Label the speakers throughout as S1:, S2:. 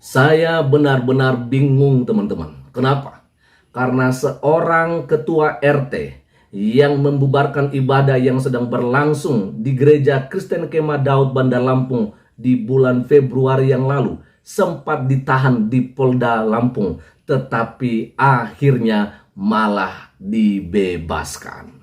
S1: Saya benar-benar bingung, teman-teman. Kenapa? Karena seorang ketua RT yang membubarkan ibadah yang sedang berlangsung di Gereja Kristen Kemah Daud Bandar Lampung di bulan Februari yang lalu sempat ditahan di Polda Lampung, tetapi akhirnya malah dibebaskan.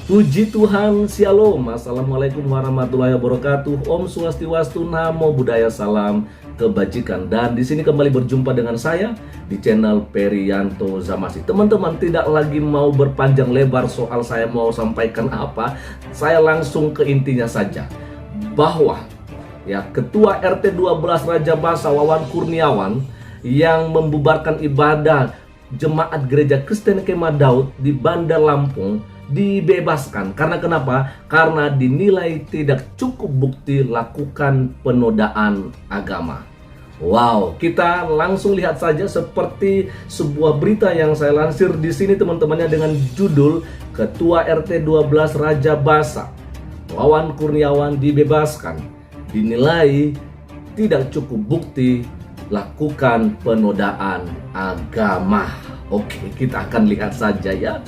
S1: Puji Tuhan, Shalom, Assalamualaikum warahmatullahi wabarakatuh. Om Swastiwastu, Namo Buddhaya, salam kebajikan. Dan di sini kembali berjumpa dengan saya di channel Perianto Zamasi. Teman-teman, tidak lagi mau berpanjang lebar soal saya mau sampaikan apa. Saya langsung ke intinya saja, bahwa Ketua RT 12 Rajabasa Wawan Kurniawan yang membubarkan ibadah jemaat Gereja Kristen Kemah Daud di Bandar Lampung dibebaskan. Karena kenapa? Karena dinilai tidak cukup bukti lakukan penodaan agama. Wow, kita langsung lihat saja seperti sebuah berita yang saya lansir di sini, teman-temannya, dengan judul Ketua RT 12 Rajabasa Wawan Kurniawan dibebaskan, dinilai tidak cukup bukti lakukan penodaan agama. Oke, kita akan lihat saja ya.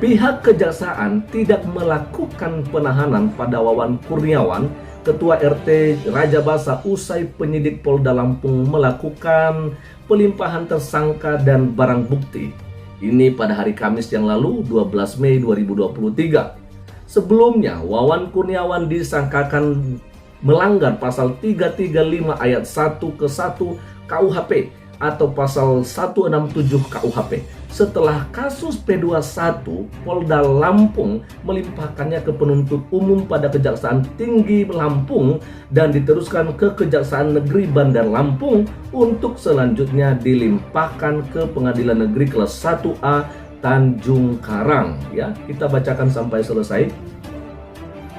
S1: Pihak kejaksaan tidak melakukan penahanan pada Wawan Kurniawan, Ketua RT Rajabasa, usai penyidik Polda Lampung melakukan pelimpahan tersangka dan barang bukti. Ini pada hari Kamis yang lalu, 12 Mei 2023. Sebelumnya, Wawan Kurniawan disangkakan melanggar pasal 335 ayat 1 ke 1 KUHP atau pasal 167 KUHP. Setelah kasus P21, Polda Lampung melimpahkannya ke penuntut umum pada Kejaksaan Tinggi Lampung dan diteruskan ke Kejaksaan Negeri Bandar Lampung untuk selanjutnya dilimpahkan ke Pengadilan Negeri Kelas 1A Tanjung Karang. Ya, kita bacakan sampai selesai.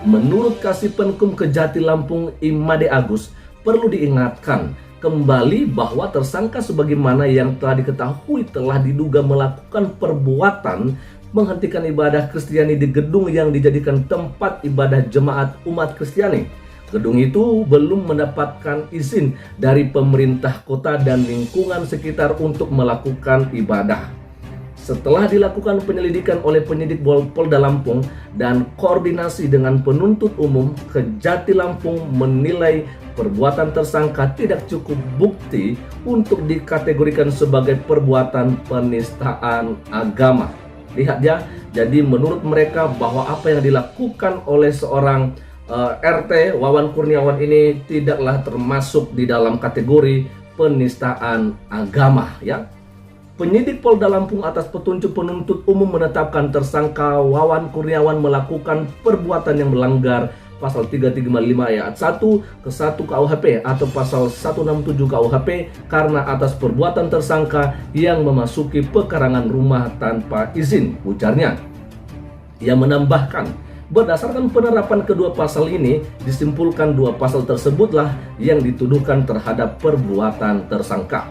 S1: Menurut Kasippenkum Kejati Lampung Imade Agus, perlu diingatkan kembali bahwa tersangka sebagaimana yang telah diketahui telah diduga melakukan perbuatan menghentikan ibadah Kristiani di gedung yang dijadikan tempat ibadah jemaat umat Kristiani. Gedung itu belum mendapatkan izin dari pemerintah kota dan lingkungan sekitar untuk melakukan ibadah. Setelah dilakukan penyelidikan oleh penyidik Polda Lampung dan koordinasi dengan penuntut umum, Kejati Lampung menilai perbuatan tersangka tidak cukup bukti untuk dikategorikan sebagai perbuatan penistaan agama. Lihat ya, jadi menurut mereka bahwa apa yang dilakukan oleh seorang RT Wawan Kurniawan ini tidaklah termasuk di dalam kategori penistaan agama ya. Penyidik Polda Lampung atas petunjuk penuntut umum menetapkan tersangka Wawan Kurniawan melakukan perbuatan yang melanggar pasal 335 ayat 1 ke 1 KUHP atau pasal 167 KUHP karena atas perbuatan tersangka yang memasuki pekarangan rumah tanpa izin, ujarnya. Ia menambahkan, berdasarkan penerapan kedua pasal ini, disimpulkan dua pasal tersebutlah yang dituduhkan terhadap perbuatan tersangka.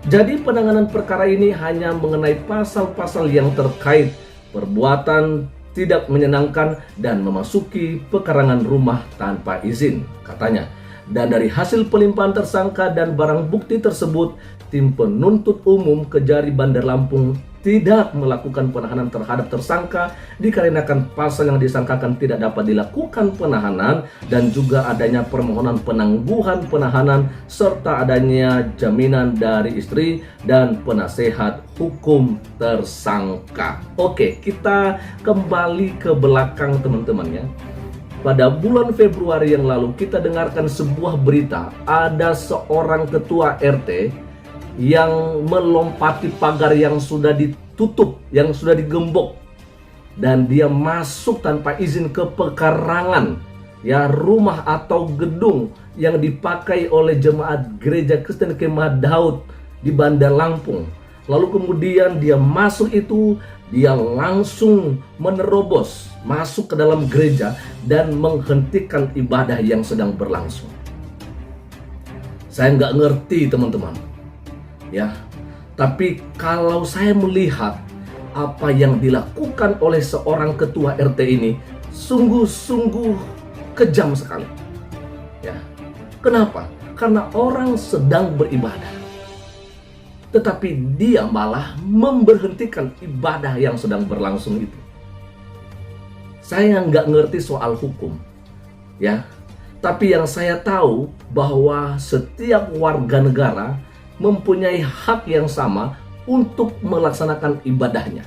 S1: Jadi penanganan perkara ini hanya mengenai pasal-pasal yang terkait perbuatan tidak menyenangkan dan memasuki pekarangan rumah tanpa izin, katanya. Dan dari hasil pelimpahan tersangka dan barang bukti tersebut, tim penuntut umum Kejari Bandar Lampung tidak melakukan penahanan terhadap tersangka dikarenakan pasal yang disangkakan tidak dapat dilakukan penahanan dan juga adanya permohonan penangguhan penahanan serta adanya jaminan dari istri dan penasehat hukum tersangka. Oke, kita kembali ke belakang, teman-teman ya. Pada bulan Februari yang lalu kita dengarkan sebuah berita, ada seorang ketua RT yang melompati pagar yang sudah ditutup, yang sudah digembok, dan dia masuk tanpa izin ke pekarangan rumah atau gedung yang dipakai oleh jemaat Gereja Kristen Kemah Daud di Bandar Lampung. Lalu kemudian dia masuk itu, dia langsung menerobos masuk ke dalam gereja dan menghentikan ibadah yang sedang berlangsung. Saya nggak ngerti, teman-teman ya, Tapi kalau saya melihat apa yang dilakukan oleh seorang ketua RT ini, sungguh-sungguh kejam sekali. Ya. Kenapa? Karena orang sedang beribadah, tetapi dia malah memberhentikan ibadah yang sedang berlangsung itu. Saya nggak ngerti soal hukum, ya. Tapi yang saya tahu bahwa setiap warga negara mempunyai hak yang sama untuk melaksanakan ibadahnya.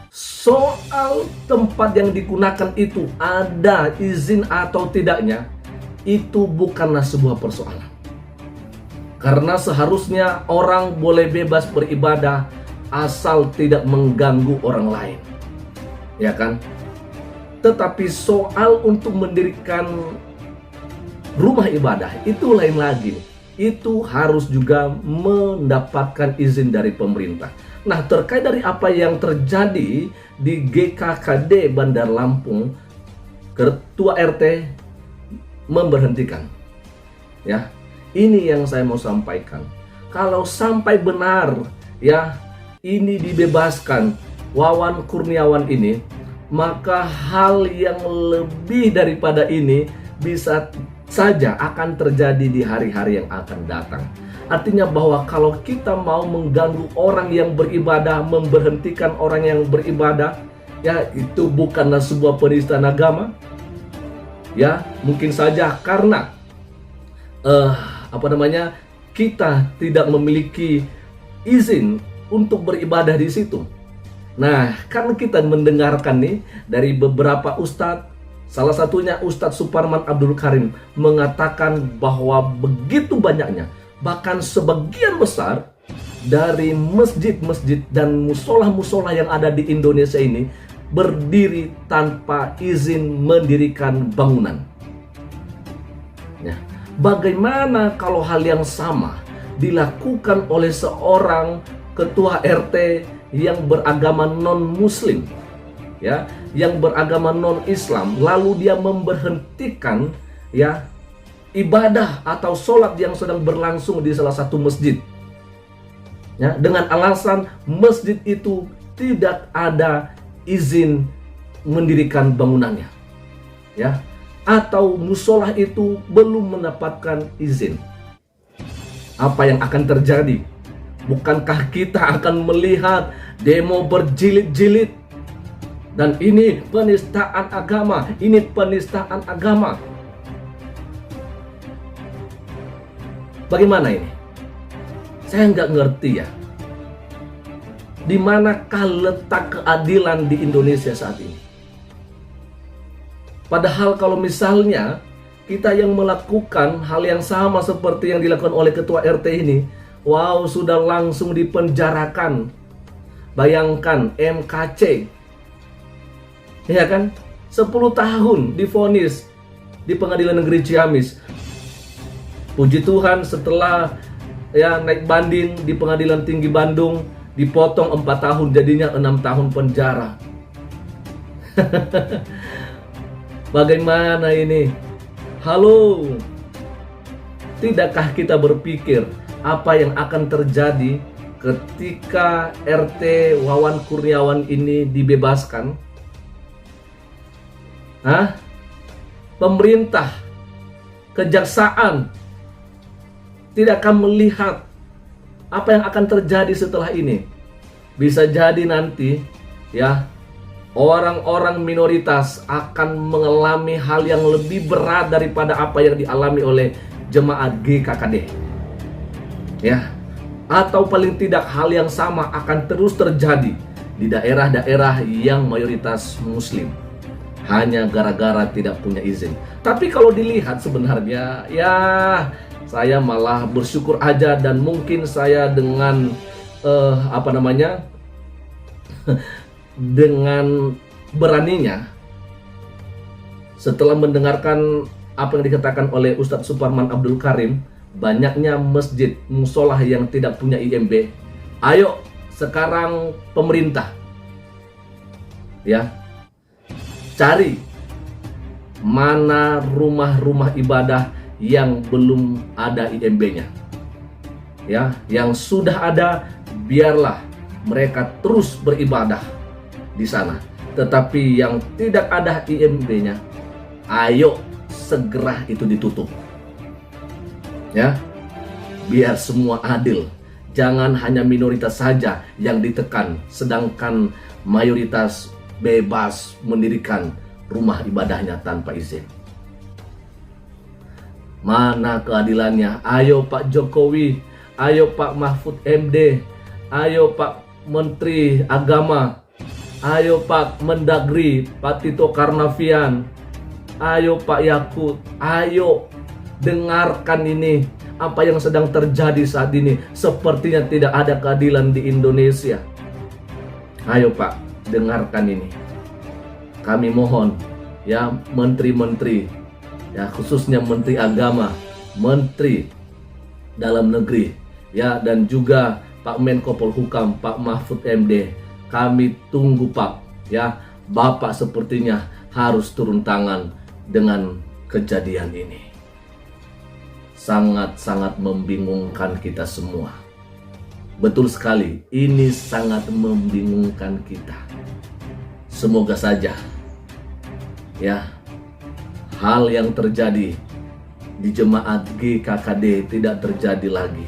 S1: Soal tempat yang digunakan itu ada izin atau tidaknya, itu bukanlah sebuah persoalan. Karena seharusnya orang boleh bebas beribadah asal tidak mengganggu orang lain. Ya kan? Tetapi soal untuk mendirikan rumah ibadah itu lain lagi. Itu harus juga mendapatkan izin dari pemerintah. Nah, terkait dari apa yang terjadi di GKKD Bandar Lampung, ketua RT memberhentikan. Ya, ini yang saya mau sampaikan. Kalau sampai benar ya ini dibebaskan Wawan Kurniawan ini, maka hal yang lebih daripada ini bisa saja akan terjadi di hari-hari yang akan datang. Artinya bahwa kalau kita mau mengganggu orang yang beribadah, memberhentikan orang yang beribadah, ya itu bukanlah sebuah penistaan agama. Ya, mungkin saja karena kita tidak memiliki izin untuk beribadah di situ. Nah, kan kita mendengarkan nih dari beberapa ustadz, salah satunya Ustadz Suparman Abdul Karim mengatakan bahwa begitu banyaknya, bahkan sebagian besar dari masjid-masjid dan musola-musola yang ada di Indonesia ini berdiri tanpa izin mendirikan bangunan. Ya. Bagaimana kalau hal yang sama dilakukan oleh seorang ketua RT yang beragama non-muslim, ya, yang beragama non-Islam, lalu dia memberhentikan ya ibadah atau sholat yang sedang berlangsung di salah satu masjid, ya, dengan alasan masjid itu tidak ada izin mendirikan bangunannya, ya, atau musola itu belum mendapatkan izin. Apa yang akan terjadi? Bukankah kita akan melihat demo berjilid-jilid? Dan ini penistaan agama, ini penistaan agama. Bagaimana ini? Saya nggak ngerti ya. Di manakah letak keadilan di Indonesia saat ini? Padahal kalau misalnya kita yang melakukan hal yang sama seperti yang dilakukan oleh ketua RT ini, wow, sudah langsung dipenjarakan. Bayangkan MKC, ya kan, 10 tahun divonis di Pengadilan Negeri Ciamis. Puji Tuhan setelah ya naik banding di Pengadilan Tinggi Bandung, dipotong 4 tahun jadinya 6 tahun penjara. Bagaimana ini? Halo, tidakkah kita berpikir apa yang akan terjadi ketika RT Wawan Kurniawan ini dibebaskan? Hah? Pemerintah, kejaksaan tidak akan melihat apa yang akan terjadi setelah ini. Bisa jadi nanti ya orang-orang minoritas akan mengalami hal yang lebih berat daripada apa yang dialami oleh jemaat GKKD. Ya, atau paling tidak hal yang sama akan terus terjadi di daerah-daerah yang mayoritas muslim hanya gara-gara tidak punya izin. Tapi kalau dilihat sebenarnya ya saya malah bersyukur aja, dan mungkin saya dengan dengan beraninya setelah mendengarkan apa yang dikatakan oleh Ustadz Suparman Abdul Karim, banyaknya masjid musola yang tidak punya IMB. Ayo sekarang pemerintah ya cari mana rumah-rumah ibadah yang belum ada IMB-nya. Ya, yang sudah ada biarlah mereka terus beribadah di sana. Tetapi yang tidak ada IMB-nya, ayo segera itu ditutup. Ya, biar semua adil. Jangan hanya minoritas saja yang ditekan, sedangkan mayoritas bebas mendirikan rumah ibadahnya tanpa izin. Mana keadilannya? Ayo Pak Jokowi, ayo Pak Mahfud MD, ayo Pak Menteri Agama, ayo Pak Mendagri, Pak Tito Karnavian, ayo Pak Yakut, ayo dengarkan ini. Apa yang sedang terjadi saat ini? Sepertinya tidak ada keadilan di Indonesia. Ayo Pak, dengarkan ini. Kami mohon ya, menteri-menteri, ya khususnya Menteri Agama, Menteri Dalam Negeri, ya, dan juga Pak Menko Polhukam, Pak Mahfud MD. Kami tunggu Pak, ya, Bapak sepertinya harus turun tangan dengan kejadian ini. Sangat-sangat membingungkan kita semua. Betul sekali, ini sangat membingungkan kita. Semoga saja ya, hal yang terjadi di jemaat GKKD tidak terjadi lagi.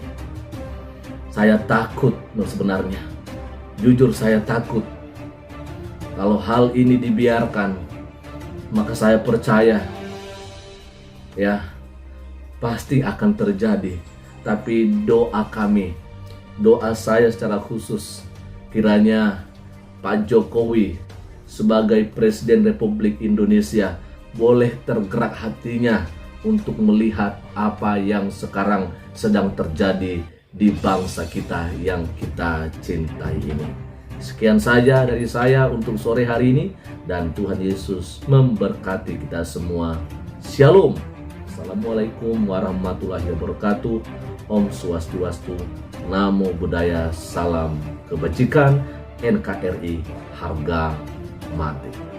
S1: Saya takut sebenarnya. Jujur saya takut. Kalau hal ini dibiarkan, maka saya percaya ya, pasti akan terjadi. Tapi doa kami, doa saya secara khusus, kiranya Pak Jokowi sebagai Presiden Republik Indonesia boleh tergerak hatinya untuk melihat apa yang sekarang sedang terjadi di bangsa kita yang kita cintai ini. Sekian saja dari saya untuk sore hari ini, dan Tuhan Yesus memberkati kita semua. Shalom. Assalamualaikum warahmatullahi wabarakatuh. Om Swastiastu, Namo Buddhaya, Salam Kebajikan, NKRI harga mati.